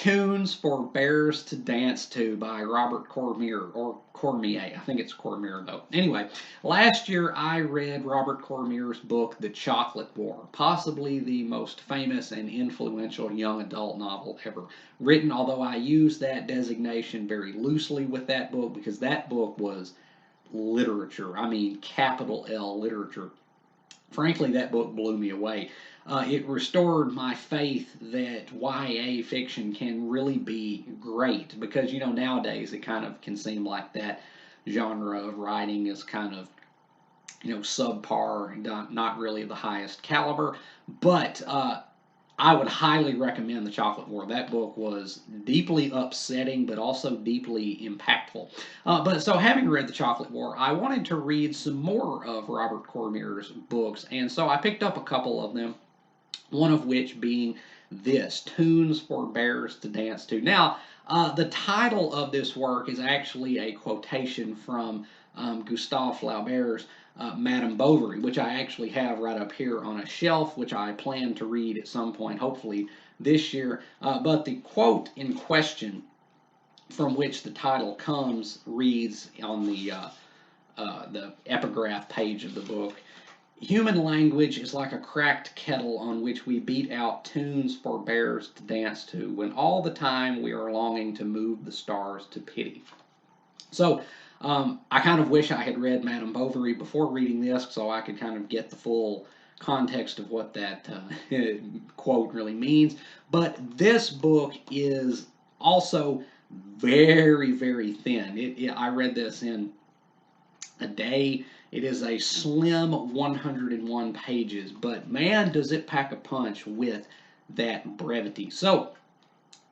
Tunes for Bears to Dance To by Robert Cormier, or Cormier. I think it's Cormier, though. Anyway, last year I read Robert Cormier's book, The Chocolate War, possibly the most famous and influential young adult novel ever written, although I use that designation very loosely with that book because that book was literature. I mean, capital L literature. Frankly, that book blew me away. It restored my faith that YA fiction can really be great because, nowadays it kind of can seem like that genre of writing is kind of, subpar, not really of the highest caliber. But I would highly recommend The Chocolate War. That book was deeply upsetting, but also deeply impactful. But so, having read The Chocolate War, I wanted to read some more of Robert Cormier's books, and so I picked up a couple of them. One of which being this, Tunes for Bears to Dance To. Now, the title of this work is actually a quotation from Gustave Flaubert's Madame Bovary, which I actually have right up here on a shelf, which I plan to read at some point, hopefully this year. But the quote in question, from which the title comes, reads on the epigraph page of the book. Human language is like a cracked kettle on which we beat out tunes for bears to dance to, when all the time we are longing to move the stars to pity. So, I kind of wish I had read Madame Bovary before reading this so I could kind of get the full context of what that quote really means. But this book is also very, very thin. I read this in a day. It is a slim 101 pages, but man, does it pack a punch with that brevity. So,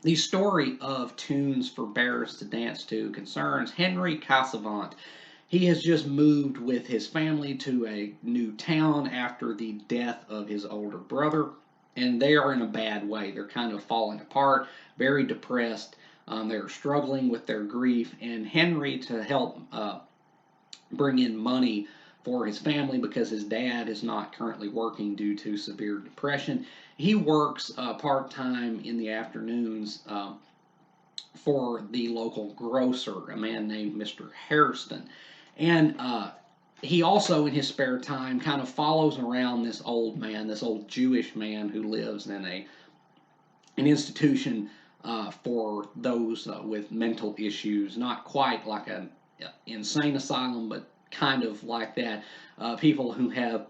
the story of Tunes for Bears to Dance To concerns Henry Cassavant. He has just moved with his family to a new town after the death of his older brother, and they are in a bad way. They're kind of falling apart, very depressed. They're struggling with their grief, and Henry, to help bring in money for his family because his dad is not currently working due to severe depression. He works part time in the afternoons for the local grocer, a man named Mr. Hairston. And he also, in his spare time, kind of follows around this old man, this old Jewish man who lives in an institution for those with mental issues, not quite like an insane asylum, but kind of like that. People who have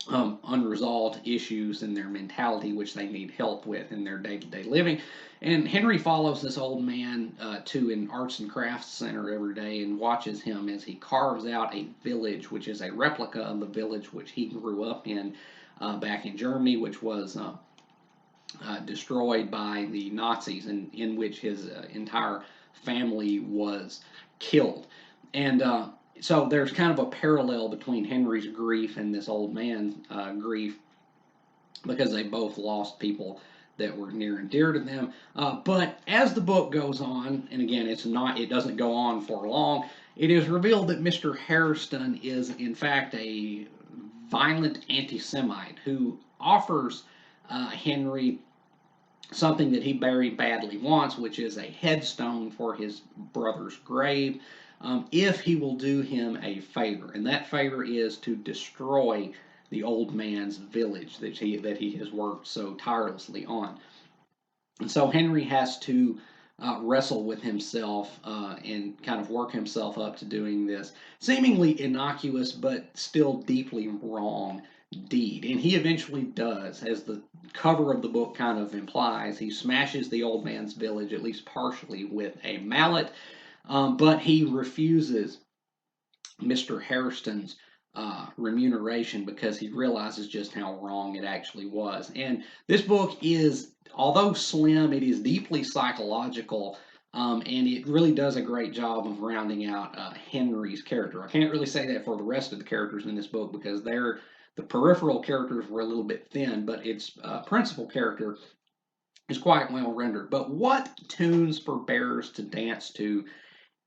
unresolved issues in their mentality, which they need help with in their day to day living. And Henry follows this old man to an arts and crafts center every day and watches him as he carves out a village, which is a replica of the village which he grew up in back in Germany, which was destroyed by the Nazis, and in which his entire family was killed. And so there's kind of a parallel between Henry's grief and this old man's grief because they both lost people that were near and dear to them. But as the book goes on, and again, it doesn't go on for long. It is revealed that Mr. Hairston is in fact a violent anti-Semite who offers Henry something that he very badly wants, which is a headstone for his brother's grave, if he will do him a favor. And that favor is to destroy the old man's village that he has worked so tirelessly on. And so Henry has to wrestle with himself and kind of work himself up to doing this seemingly innocuous but still deeply wrong deed. And he eventually does, as the cover of the book kind of implies. He smashes the old man's village, at least partially, with a mallet, but he refuses Mr. Hairston's remuneration because he realizes just how wrong it actually was. And this book is, although slim, it is deeply psychological. And it really does a great job of rounding out Henry's character. I can't really say that for the rest of the characters in this book because the peripheral characters were a little bit thin, but its principal character is quite well rendered. But what Tunes for Bears to Dance To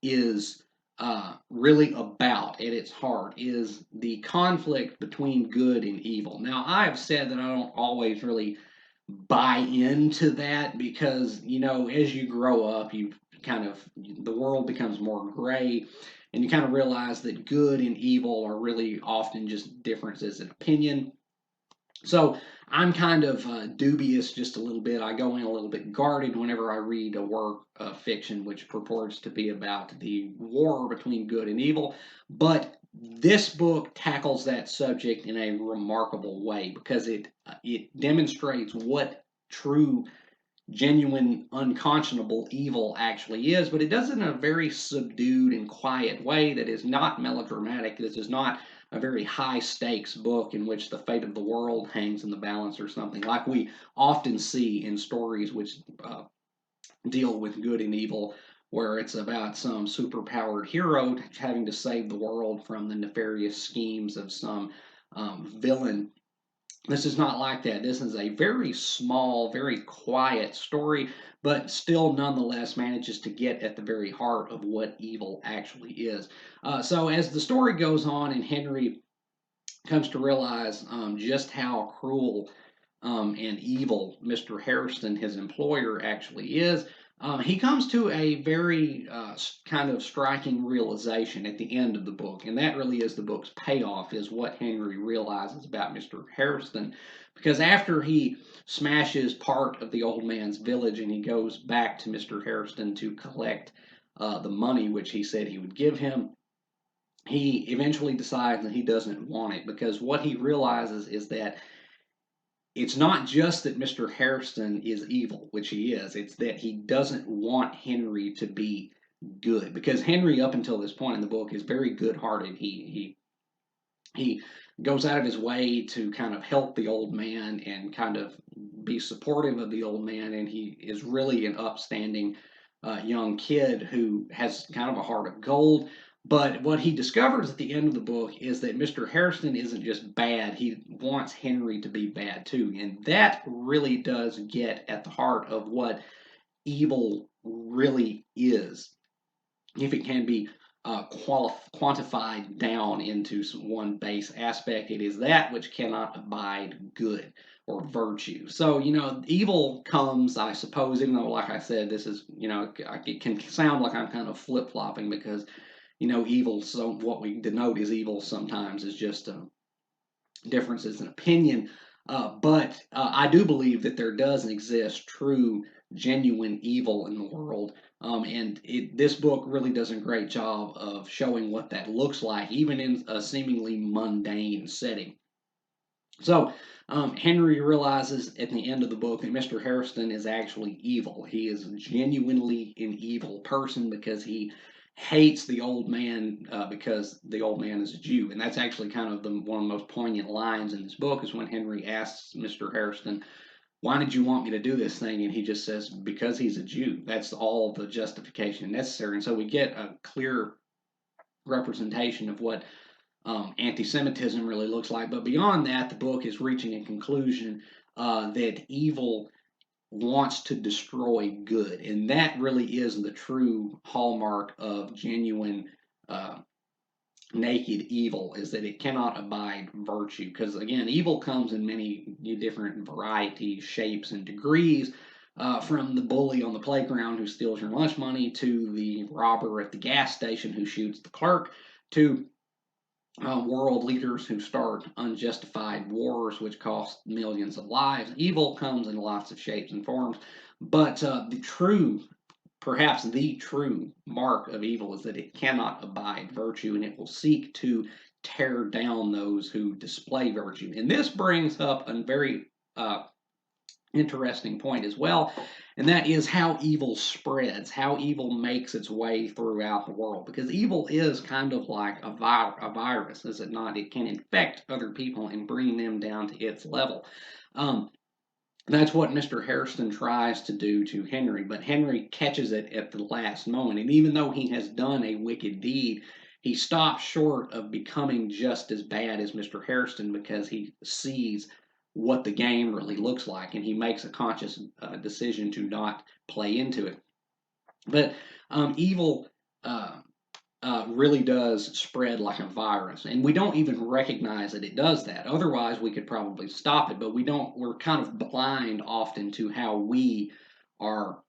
is really about at its heart is the conflict between good and evil. Now, I've said that I don't always really buy into that because, as you grow up, the world becomes more gray, and you kind of realize that good and evil are really often just differences in opinion. So I'm kind of dubious just a little bit. I go in a little bit guarded whenever I read a work of fiction which purports to be about the war between good and evil. But this book tackles that subject in a remarkable way because it demonstrates what true, genuine, unconscionable evil actually is, but it does it in a very subdued and quiet way that is not melodramatic. This is not a very high stakes book in which the fate of the world hangs in the balance or something like we often see in stories which deal with good and evil, where it's about some superpowered hero having to save the world from the nefarious schemes of some villain. This is not like that. This is a very small, very quiet story, but still nonetheless manages to get at the very heart of what evil actually is. So as the story goes on and Henry comes to realize just how cruel and evil Mr. Harrison, his employer, actually is, he comes to a very kind of striking realization at the end of the book, and that really is the book's payoff, is what Henry realizes about Mr. Harrison. Because after he smashes part of the old man's village and he goes back to Mr. Harrison to collect the money which he said he would give him, he eventually decides that he doesn't want it because what he realizes is that it's not just that Mr. Harrison is evil, which he is, it's that he doesn't want Henry to be good. Because Henry, up until this point in the book, is very good hearted. He goes out of his way to kind of help the old man and kind of be supportive of the old man, and he is really an upstanding young kid who has kind of a heart of gold. But what he discovers at the end of the book is that Mr. Harrison isn't just bad, he wants Henry to be bad too. And that really does get at the heart of what evil really is, if it can be quantified down into one base aspect. It is that which cannot abide good or virtue. So, evil comes, I suppose, even though, like I said, this is, it can sound like I'm kind of flip flopping because, evil, so what we denote as evil sometimes is just differences in opinion. But I do believe that there does exist true, genuine evil in the world. And this book really does a great job of showing what that looks like, even in a seemingly mundane setting. So, Henry realizes at the end of the book that Mr. Harrison is actually evil. He is genuinely an evil person because he hates the old man because the old man is a Jew. And that's actually kind of one of the most poignant lines in this book is when Henry asks Mr. Harrison, "Why did you want me to do this thing?" And he just says, "Because he's a Jew." That's all the justification necessary. And so we get a clear representation of what anti Semitism really looks like. But beyond that, the book is reaching a conclusion that evil wants to destroy good. And that really is the true hallmark of genuine naked evil, is that it cannot abide virtue. Because again, evil comes in many different varieties, shapes, and degrees. From the bully on the playground who steals your lunch money, to the robber at the gas station who shoots the clerk, to world leaders who start unjustified wars which cost millions of lives. Evil comes in lots of shapes and forms, but perhaps the true mark of evil is that it cannot abide virtue and it will seek to tear down those who display virtue. And this brings up a very interesting point as well, and that is how evil spreads, how evil makes its way throughout the world. Because evil is kind of like a virus, is it not? It can infect other people and bring them down to its level. That's what Mr. Harrison tries to do to Henry, but Henry catches it at the last moment. And even though he has done a wicked deed, he stops short of becoming just as bad as Mr. Harrison because he sees what the game really looks like, and he makes a conscious decision to not play into it. But evil really does spread like a virus, and we don't even recognize that it does that. Otherwise, we could probably stop it, but we don't. We're kind of blind often to how we are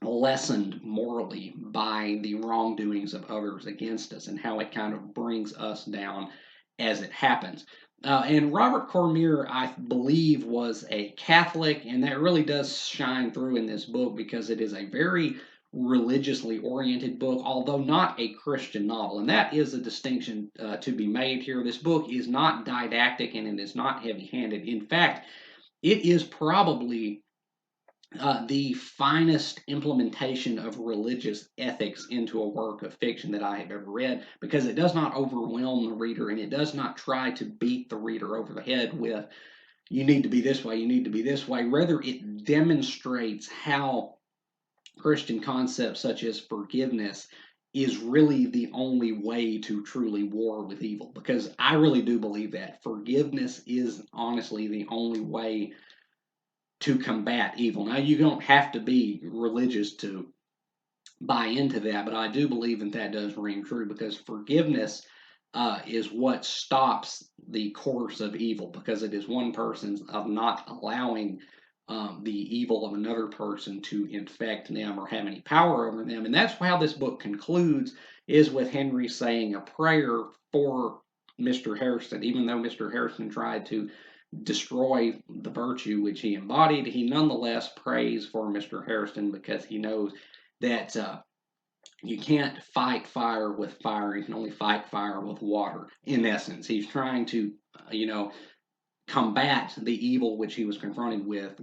lessened morally by the wrongdoings of others against us, and how it kind of brings us down as it happens. And Robert Cormier, I believe, was a Catholic, and that really does shine through in this book because it is a very religiously oriented book, although not a Christian novel. And that is a distinction to be made here. This book is not didactic and it is not heavy handed. In fact, it is probably the finest implementation of religious ethics into a work of fiction that I have ever read, because it does not overwhelm the reader and it does not try to beat the reader over the head with, you need to be this way, you need to be this way. Rather, it demonstrates how Christian concepts such as forgiveness is really the only way to truly war with evil. Because I really do believe that forgiveness is honestly the only way to combat evil. Now, you don't have to be religious to buy into that, but I do believe that that does ring true, because forgiveness is what stops the course of evil, because it is one person's of not allowing the evil of another person to infect them or have any power over them. And that's how this book concludes, is with Henry saying a prayer for Mr. Harrison. Even though Mr. Harrison tried to destroy the virtue which he embodied, he nonetheless prays for Mr. Harrison, because he knows that you can't fight fire with fire. You can only fight fire with water. In essence, he's trying to, combat the evil which he was confronted with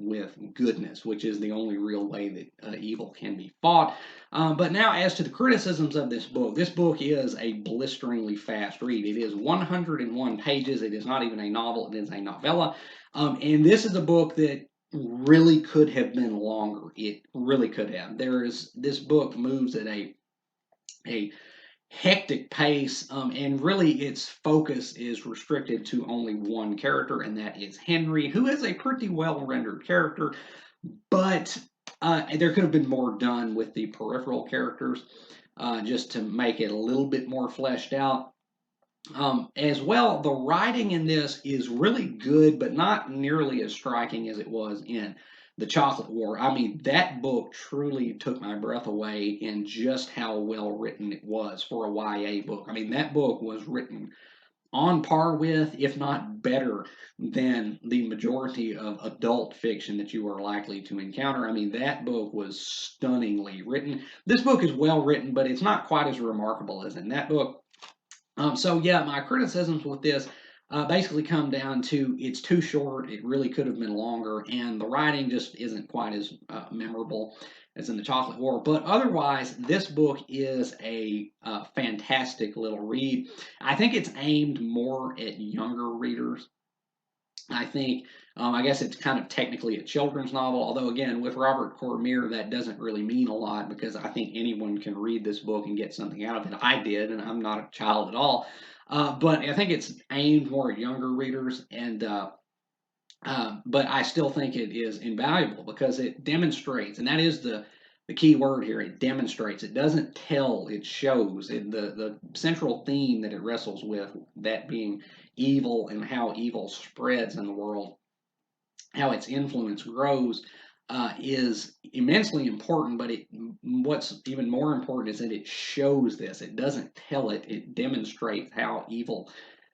goodness, which is the only real way that evil can be fought. But now, as to the criticisms of this book is a blisteringly fast read. It is 101 pages. It is not even a novel. It is a novella. And this is a book that really could have been longer. It really could have. This book moves at a hectic pace, and really its focus is restricted to only one character, and that is Henry, who is a pretty well rendered character, but there could have been more done with the peripheral characters, just to make it a little bit more fleshed out. As well, the writing in this is really good, but not nearly as striking as it was in The Chocolate War. I mean, that book truly took my breath away in just how well written it was for a YA book. I mean, that book was written on par with, if not better than, the majority of adult fiction that you are likely to encounter. I mean, that book was stunningly written. This book is well written, but it's not quite as remarkable as in that book. So yeah, my criticisms with this basically come down to, it's too short. It really could have been longer, and the writing just isn't quite as memorable as in The Chocolate War. But otherwise, this book is a fantastic little read. I think it's aimed more at younger readers. I think, I guess it's kind of technically a children's novel, although again, with Robert Cormier, that doesn't really mean a lot, because I think anyone can read this book and get something out of it. I did, and I'm not a child at all. But I think it's aimed more at younger readers, and but I still think it is invaluable because it demonstrates, and that is the key word here. It demonstrates. It doesn't tell. It shows. The central theme that it wrestles with, that being evil and how evil spreads in the world, how its influence grows, is immensely important. But what's even more important is that it shows this. It doesn't tell it. It demonstrates how evil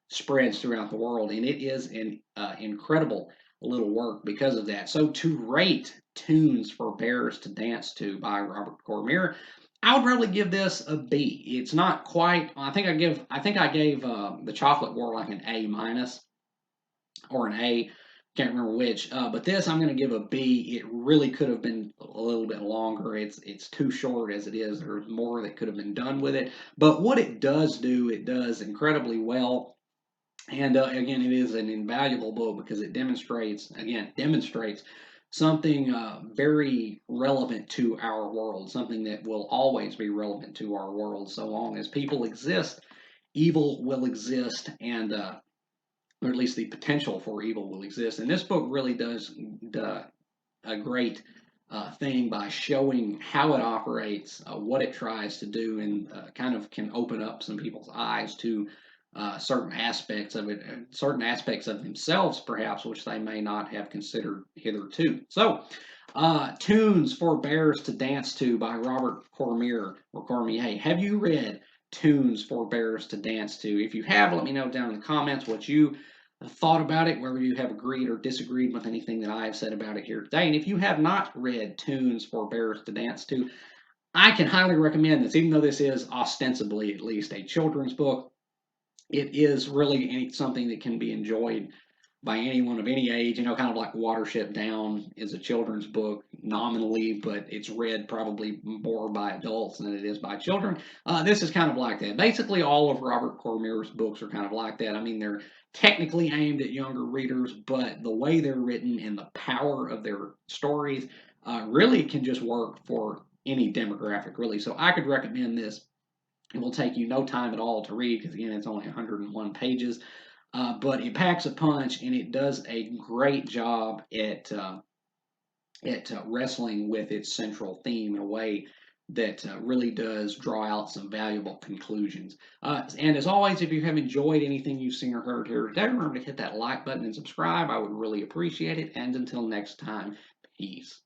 spreads throughout the world, and it is an incredible little work because of that. So to rate Tunes for Bears to Dance to by Robert Cormier, I would probably give this a B. It's not quite. I think I gave The Chocolate War like an A minus or an A. Can't remember which. But this I'm going to give a B. It really could have been a little bit longer. It's too short as it is. There's more that could have been done with it. But what it does do, it does incredibly well. And again, it is an invaluable book because it demonstrates something very relevant to our world, something that will always be relevant to our world. So long as people exist, evil will exist, and or at least the potential for evil will exist. And this book really does a great thing by showing how it operates, what it tries to do, and kind of can open up some people's eyes to certain aspects of it, certain aspects of themselves, perhaps, which they may not have considered hitherto. So, Tunes for Bears to Dance to by Robert Cormier or Cormier. Have you read Tunes for Bears to Dance to? If you have, let me know down in the comments what you thought about it, whether you have agreed or disagreed with anything that I have said about it here today. And if you have not read Tunes for Bears to Dance to, I can highly recommend this, even though this is ostensibly at least a children's book. It is really something that can be enjoyed by anyone of any age, kind of like Watership Down is a children's book nominally, but it's read probably more by adults than it is by children. This is kind of like that. Basically, all of Robert Cormier's books are kind of like that. I mean, they're technically aimed at younger readers, but the way they're written and the power of their stories really can just work for any demographic, really. So I could recommend this. It will take you no time at all to read because, again, it's only 101 pages. But it packs a punch, and it does a great job at wrestling with its central theme in a way that really does draw out some valuable conclusions. And as always, if you have enjoyed anything you've seen or heard here today, remember to hit that like button and subscribe. I would really appreciate it. And until next time, peace.